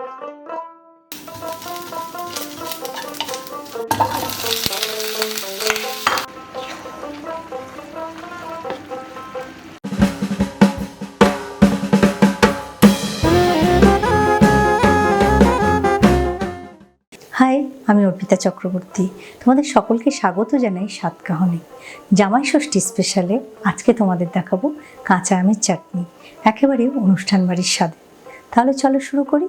High, আমি অর্পিতা চক্রবর্তী। তোমাদের সকলকে স্বাগত জানাই স্বাদ কাহনে। জামাই ষষ্ঠী স্পেশালে আজকে তোমাদের দেখাবো কাঁচা আমের চাটনি, একেবারে অনুষ্ঠান বাড়ির স্বাদে। তাহলে চলো শুরু করি।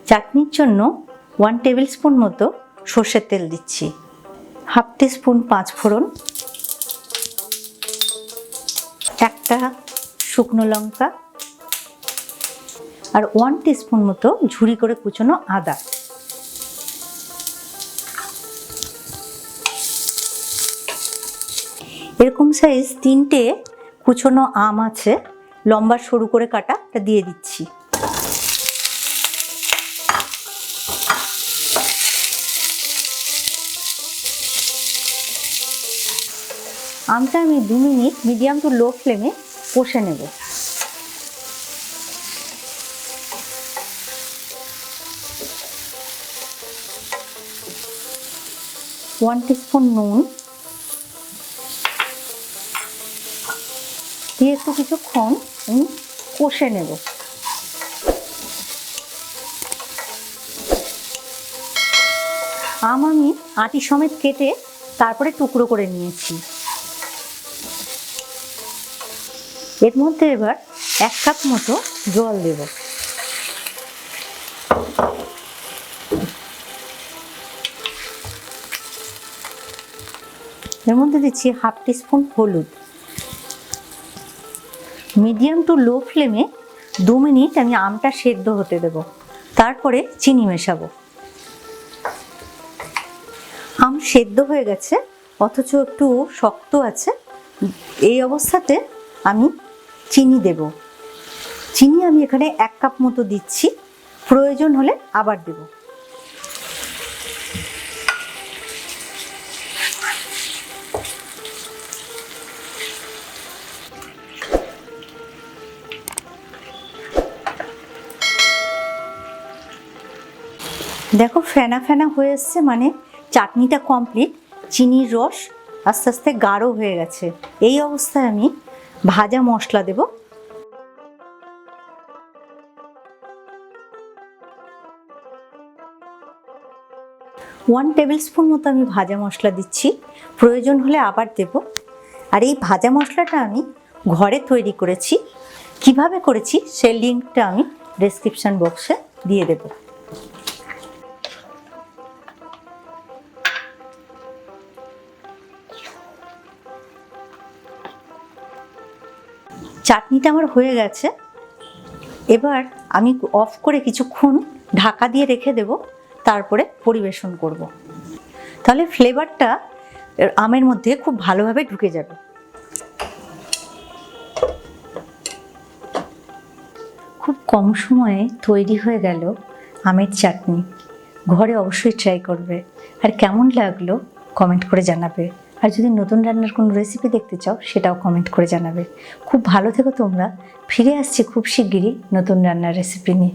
চাটনির জন্য 1 টেবিল স্পুন মতো সর্ষের তেল দিচ্ছি, হাফ টিস্পুন 5 ফোড়ন, একটা শুকনো লঙ্কা আর 1 টিস্পুন মতো ঝুরি করে কুচনো আদা। এরকম সাইজ 3টে কুচনো আম আছে, লম্বা সরু করে কাটা, এটা দিয়ে দিচ্ছি। আমটা আমি 2 মিনিট মিডিয়াম টু লো ফ্লেমে কষে নেব। ওয়ান টিস্পুন নুন দিয়ে একটু কিছুক্ষণ আমি কষে নেব। আম আমি আটি সমেত কেটে তারপরে টুকরো করে নিয়েছি। এর মধ্যে এবার 1 কাপ মতো জল দেব। এর মধ্যে দিচ্ছি হাফ টিস্পুন হলুদ। মিডিয়াম টু লো ফ্লেমে 2 মিনিট আমি আমটা সেদ্ধ হতে দেব, তারপরে চিনি মেশাবো। আম সেদ্ধ হয়ে গেছে, অথচ একটু শক্ত আছে। এই অবস্থাতে আমি চিনি দেব। চিনি আমি এখানে 1 কাপ মতো দিচ্ছি, প্রয়োজন হলে আবার দেব। দেখো ফেনা ফেনা হয়ে এসছে, মানে চাটনিটা কমপ্লিট। চিনির রস আস্তে আস্তে গাঢ় হয়ে গেছে। এই অবস্থায় আমি ভাজা মশলা দেব। ওয়ান টেবিল স্পুন মতো আমি ভাজা মশলা দিচ্ছি, প্রয়োজন হলে আবার দেব। আর এই ভাজা মশলাটা আমি ঘরে তৈরি করেছি। কিভাবে করেছি সেই লিঙ্কটা আমি ডেসক্রিপশন বক্সে দিয়ে দেব। চাটনিটা আমার হয়ে গেছে। এবার আমি অফ করে কিছুক্ষণ ঢাকা দিয়ে রেখে দেব, তারপরে পরিবেশন করব। তাহলে ফ্লেভারটা আমের মধ্যে খুব ভালোভাবে ঢুকে যাবে। খুব কম সময়ে তৈরি হয়ে গেল আমের চাটনি। ঘরে অবশ্যই ট্রাই করবে, আর কেমন লাগলো কমেন্ট করে জানাবে। আর যদি নতুন রান্নার কোনো রেসিপি দেখতে চাও সেটাও কমেন্ট করে জানাবে। খুব ভালো থেকো তোমরা। ফিরে আসছি খুব শিগগিরই নতুন রান্নার রেসিপি নিয়ে।